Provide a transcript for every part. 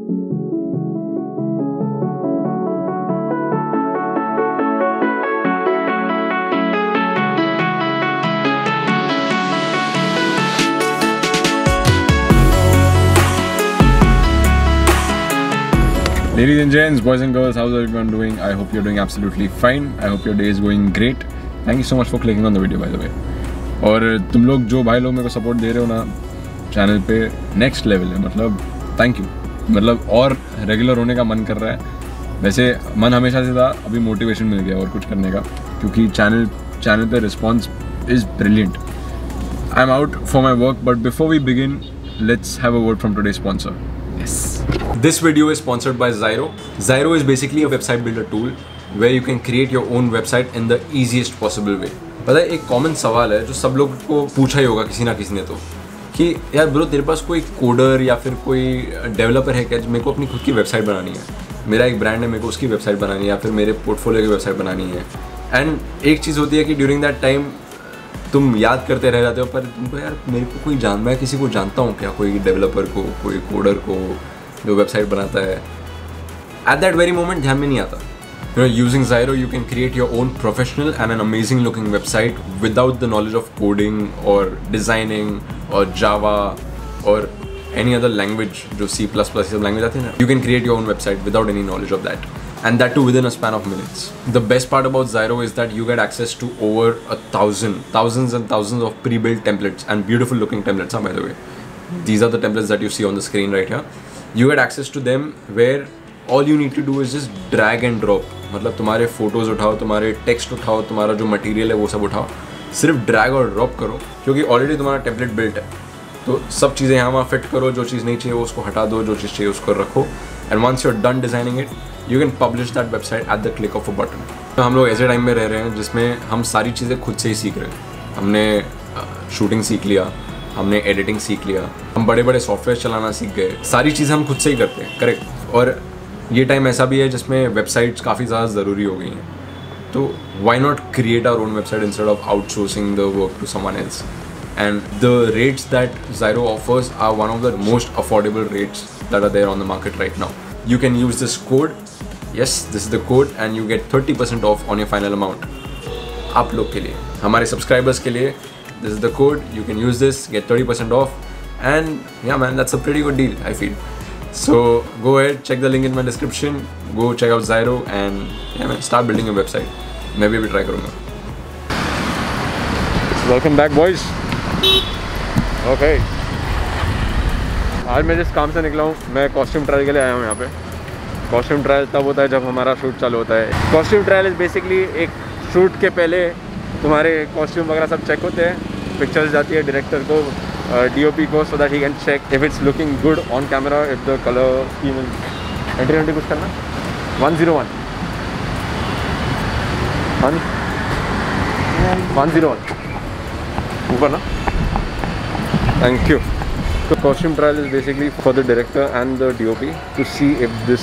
Ladies and gents, boys and girls, how's everyone doing? I hope you're doing absolutely fine. I hope your day is going great. Thank you so much for clicking on the video, by the way. और तुम लोग जो भाई लोग मेरे को support दे रहे हो ना चैनल पे, नेक्स्ट लेवल है, मतलब थैंक यू। मतलब और रेगुलर होने का मन कर रहा है। वैसे मन हमेशा से था, अभी मोटिवेशन मिल गया और कुछ करने का, क्योंकि चैनल पे response is brilliant. I am out for my work, but before we begin, let's have a word from today's sponsor. Yes. This video is sponsored by Zyro. Zyro is basically a website builder tool where you can create your own website in the easiest possible way. पता है एक common सवाल है जो सब लोग को पूछा ही होगा किसी ना किसी ने तो, कि यार ब्रो तेरे पास कोई कोडर या फिर कोई डेवलपर है क्या, मेरे को अपनी खुद की वेबसाइट बनानी है, मेरा एक ब्रांड है, मेरे को उसकी वेबसाइट बनानी है या फिर मेरे पोर्टफोलियो की वेबसाइट बनानी है। एंड एक चीज़ होती है कि ड्यूरिंग दैट टाइम तुम याद करते रह जाते हो, पर तुमको यार मेरे को कोई मैं किसी को जानता हूँ क्या, कोई डेवलपर को, कोई कोडर को जो वेबसाइट बनाता है। एट दैट वेरी मोमेंट ध्यान में नहीं आता। Using Zyro you can create your own professional and an amazing looking website without the knowledge of coding or designing or Java or any other language जो C++ ये सब language आती है ना। You can create your own website without any knowledge of that. And that too within a span of minutes. The best part about Zyro is that you get access to over thousands and thousands of pre-built templates and beautiful looking templates, by the way. These are the templates that you see on the screen right here. You get access to them where all you need to do is just drag and drop. मतलब तुम्हारे photos उठाओ, तुम्हारे text उठाओ, तुम्हारा जो material है वो सब उठाओ, सिर्फ ड्रैग और ड्रॉप करो, क्योंकि ऑलरेडी तुम्हारा टेम्पलेट बिल्ट है। तो सब चीज़ें यहाँ वहाँ फिट करो, जो चीज़ नहीं चाहिए वो उसको हटा दो, जो चीज़ चाहिए उसको रखो। And once you are done designing it, you can publish that website at the click of a button. तो हम लोग ऐसे टाइम में रह रहे हैं जिसमें हम सारी चीज़ें खुद से ही सीख रहे हैं। हमने शूटिंग सीख लिया, हमने एडिटिंग सीख लिया, हम बड़े बड़े सॉफ्टवेयर चलाना सीख गए, सारी चीज़ें हम खुद से ही करते हैं, करेक्ट। और ये टाइम ऐसा भी है जिसमें वेबसाइट्स काफ़ी ज़्यादा ज़रूरी हो गई हैं। तो why not create our own website instead of outsourcing the work to someone else. And the rates that Zyro offers are one of the most affordable rates that are there on the market right now. You can use this code. Yes, this is the code, and you get 30% off on your final amount. आप लोग के लिए, हमारे subscribers के लिए, this is the code. You can use this, get 30% off, and yeah, man, that's a pretty good deal, I feel. So go ahead, check the link in my description. Go check out Zyro, and yeah, man, start building a website. मैं भी try करूँगा. Welcome back, boys. Okay आज मैं जिस काम से निकला हूँ, मैं कॉस्ट्यूम ट्रायल के लिए आया हूँ यहाँ पे। कॉस्ट्यूम ट्रायल तब होता है जब हमारा शूट चालू होता है। कॉस्ट्यूम ट्रायल इज़ बेसिकली एक शूट के पहले तुम्हारे कॉस्ट्यूम वगैरह सब चेक होते हैं, पिक्चर्स जाती है डायरेक्टर को, DOP को, so that he can check if it's looking good on camera, if the colour scheme. Entry कुछ करना 101 ऊपर ना, thank you. The costume trial is basically for the director and the DOP to see if this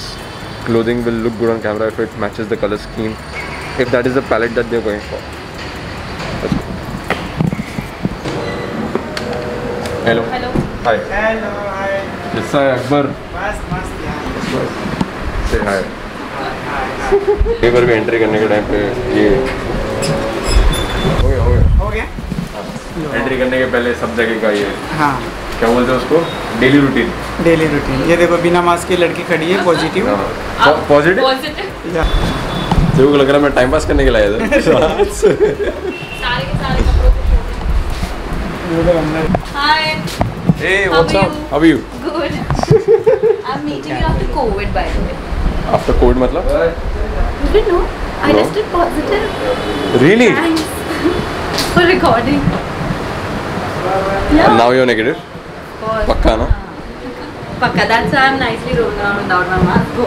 clothing will look good on camera, if it matches the color scheme, if that is the palette that they're going for. Let's go. Hello. Hello. Hi. Hello. Hi. This is Akbar. मस्त यार. Say hi. Hi. एक बार भी entry करने के time पे ये हो गया एंट्री करने के पहले सब जगह का ये, हाँ क्या बोलते हैं उसको, डेली रूटीन। ये देखो बिना मास्क की लड़की खड़ी है, पॉजिटिव पॉजिटिव। तेरे को लग रहा है मैं टाइम पास करने के लिए आया था। सारे के सारे कपड़ों को हाय Hey, what's up? How are you? Good. I'm meeting you after COVID, by the way. After COVID मतलब? You didn't know? I No. tested positive. Really? Thanks for recording. Yeah. And now you're negative? Of course. पक्का ना? Pakka. That's why I'm nicely rolling around without my mask. Go.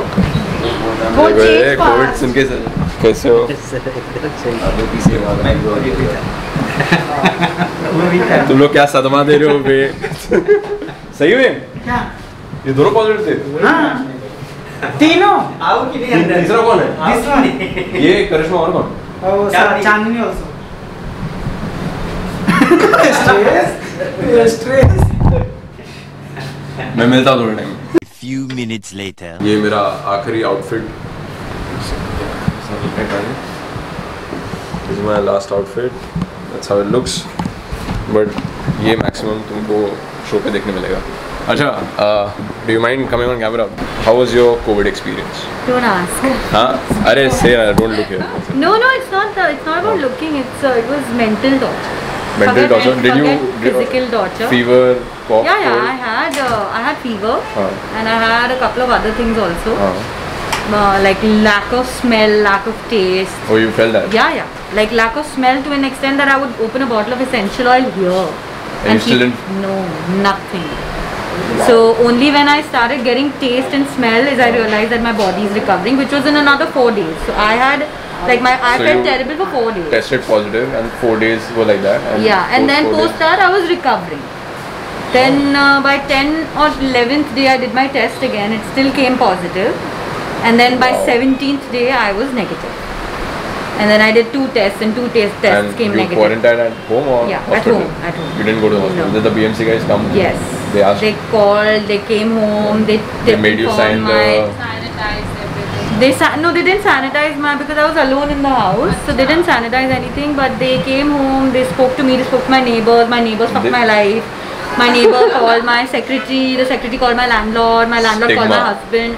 देखो ये Covid सुन के कैसे हो? तुम लोग क्या सदमा दे रहे हो बे? सही में? क्या? ये दोनों पॉजिटिव थे? हाँ तीनों। तीसरा कौन है? ये करिश्मा और कौन? चांदनी also. स्ट्रेस मैं मिलता हूँ थोड़े टाइम। few minutes later. ये मेरा आखिरी outfit. This is my last outfit. That's how it looks. But ये maximum तुमको शो पे देखने मिलेगा. अच्छा, do you mind coming on camera? How was your COVID experience? Don't ask. हाँ, अरे say don't look here. No, it's not about looking. It was mental torture. Mental torture. Did you physical torture? Fever, cough? Yeah. I had fever, and I had a couple of other things also. Like lack of smell, lack of taste. Oh, you felt that? Yeah. Like lack of smell to an extent that I would open a bottle of essential oil here. And you still didn't? No, nothing. So only when I started getting taste and smell is I realized that my body is recovering, which was in another 4 days. So I had like I felt terrible for 4 days. Tested positive and 4 days were like that. And then post that I was recovering. Then by 10 or 11th day I did my test again. It still came positive. And then by 17th day I was negative. And then I did 2 tests and 2 tests and came you negative. Quarantined at home or hospital? At home. You didn't go to the hospital? No. Did the BMC guys come? Yes. They asked? They called, they came home, they made you sign the... Sanitized everything. No, they didn't sanitize because I was alone in the house. So they didn't sanitize anything, but they came home, they spoke to me, they spoke to my neighbors fucked my life. My neighbor called my secretary, the secretary called my landlord called my husband.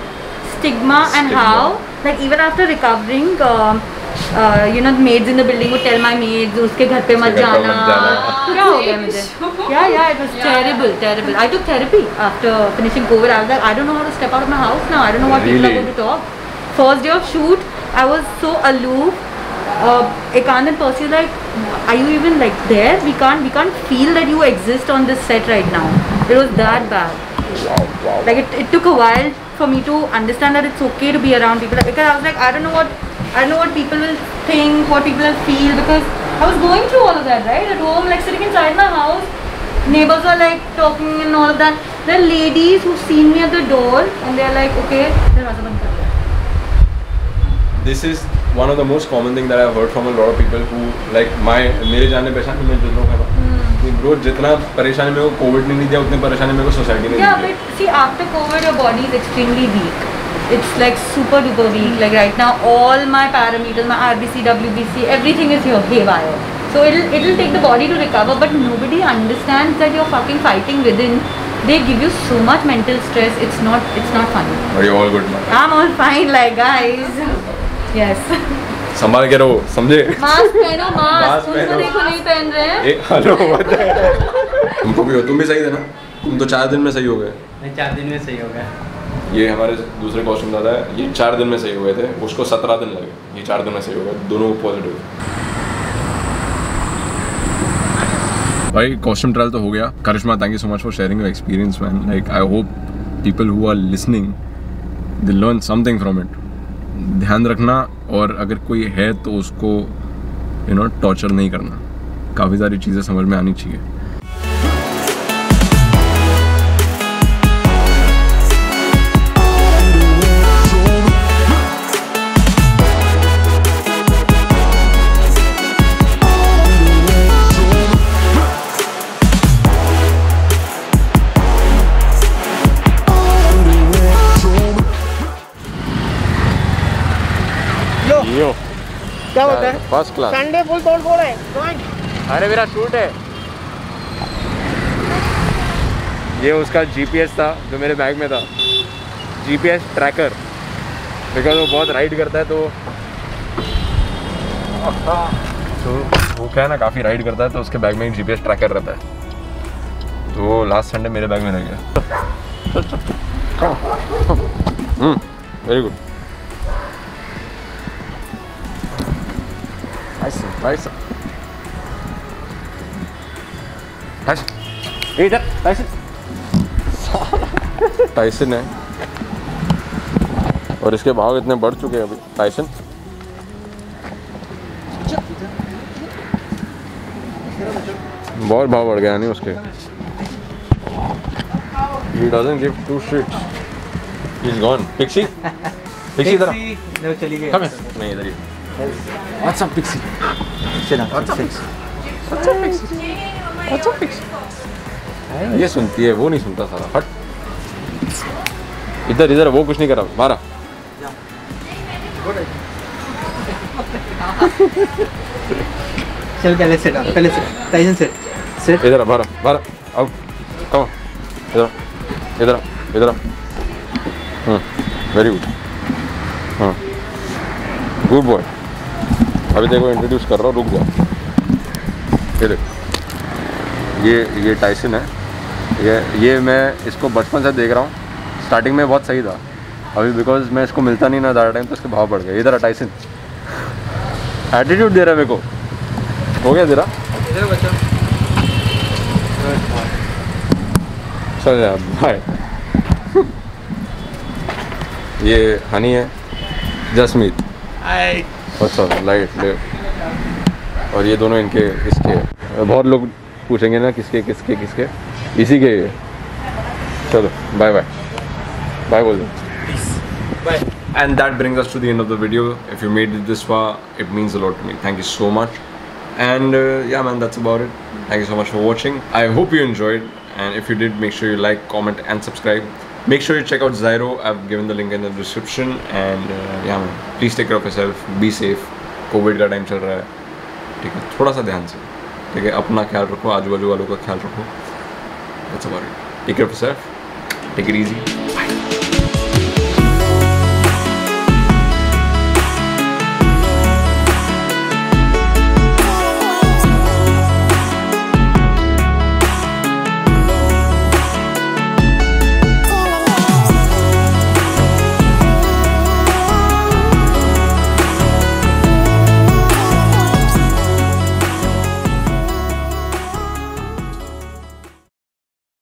Stigma. And how, like even after recovering, maids in the building would tell my maids, उसके घर पे मत जाना. क्या हो गया मुझे? Yeah, it was terrible. I took therapy after finishing COVID. I was like, I don't know how to step out of my house now. I don't know what people are going to talk. First day of shoot, I was so aloof. Ekant and Percy were like, are you even like there? We can't feel that you exist on this set right now. It was that bad. Wow. Like it took a while for me to understand that it's okay to be around people, because I was like, I don't know what people will think, what people will feel, because I was going through all of that, right? At home, like sitting inside my house, neighbors were like talking and all of that. There are ladies who've seen me at the door and they're like, okay, this is one of the most common thing that I've heard from a lot of people who like मेरे जाने पहचाने में जो लोग हैं bro, जितना परेशानी में को कोविड ने नहीं दिया उतने परेशानी में को सोसाइटी ने दिया. But see, after COVID your body is extremely weak. It's like super duper weak. Like right now all my parameters, my RBC, WBC, everything is haywire. So it'll take the body to recover, but nobody understands that you're fucking fighting within. They give you so much mental stress. It's not funny. But you're all good, man. I'm all fine, like guys. Yes. संभाल के रहो, समझे? Mask पहनो, mask उनको देखो नहीं पहन रहे हैं. हेलो तुमको भी हो, तुम भी सही थे ना? तुम तो 4 दिन में सही हो गए. नहीं, 4 दिन में सही हो गया. ये हमारे दूसरे कॉस्ट्यूम दादा है, ये 4 दिन में सही हुए थे, उसको 17 दिन लगे, ये 4 दिन में सही हो गए, दोनों पॉजिटिव. भाई कॉस्ट्यूम ट्रायल तो हो गया. Karishma, thank you so much for sharing your experience man. Like I hope people who are listening they learn something from it. ध्यान रखना, और अगर कोई है तो उसको टॉर्चर नहीं करना. काफ़ी सारी चीज़ें समझ में आनी चाहिए. क्या होता है? First class. संडे फुल तोड़ फोड़ है. अरे मेरा शूट है. ये उसका जीपीएस था जो मेरे बैग में था, जीपीएस ट्रैकर, बिकॉज वो बहुत राइड करता है. तो वो क्या है ना, काफ़ी राइड करता है, तो उसके बैग में एक जीपीएस ट्रैकर रहता है. तो लास्ट संडे मेरे बैग में रह गया. Very good. टाइसन है, और इसके भाव इतने बढ़ चुके हैं अभी. टाइसन बहुत भाव बढ़ गया नहीं उसके. He doesn't give 2 shits. He's gone. Pixie इधर. नहीं, चली गई. Come here. नहीं, इधर ही. What's up, Pixie? Sit down. What's up, Pixie? ये सुनती है, वो नहीं सुनता सारा. हट. इधर इधर वो कुछ नहीं कर रहा, बाहर आ। चल पहले सेट आ, पहले सेट टाइसन सेट इधर आ, बाहर आ, बाहर आ, आओ कम इधर आ, इधर आ, इधर आ। वेरी गुड, हाँ गुड बॉय। अभी देखो इंट्रोड्यूस कर रहा हूँ, रुक जाओ। ये देख, ये टाइसन है। ये मैं इसको बचपन से देख रहा हूँ। स्टार्टिंग में बहुत सही था, अभी बिकॉज मैं इसको मिलता नहीं ना ज़्यादा टाइम, तो इसके भाव बढ़ गए। इधर टाइसन एटीट्यूड दे रहा है मेरे को। हो गया तेरा? चल यार भाई। ये हनी है, जसमीत अच्छा लाइट ले। और ये दोनों इनके इसके, बहुत लोग पूछेंगे ना किसके किसके किसके, इसी के। चलो बाय बाय, बाय बोल दो, bye. And that brings us to the end of the video. If you made it this far, it means a lot to me. Thank you so much. And yeah man, that's about it. Thank you so much for watching. I hope you enjoyed, and if you did, make sure you like, comment and subscribe. Make sure you check out Zyro. I've given the link in the description. And yeah man, please take care of yourself, be safe. Covid का time चल रहा है, ठीक है, थोड़ा सा ध्यान से, ठीक है, अपना ख्याल रखो, आजू बाजू वालों का ख्याल रखो। That's about it. Take care of yourself. Take it easy.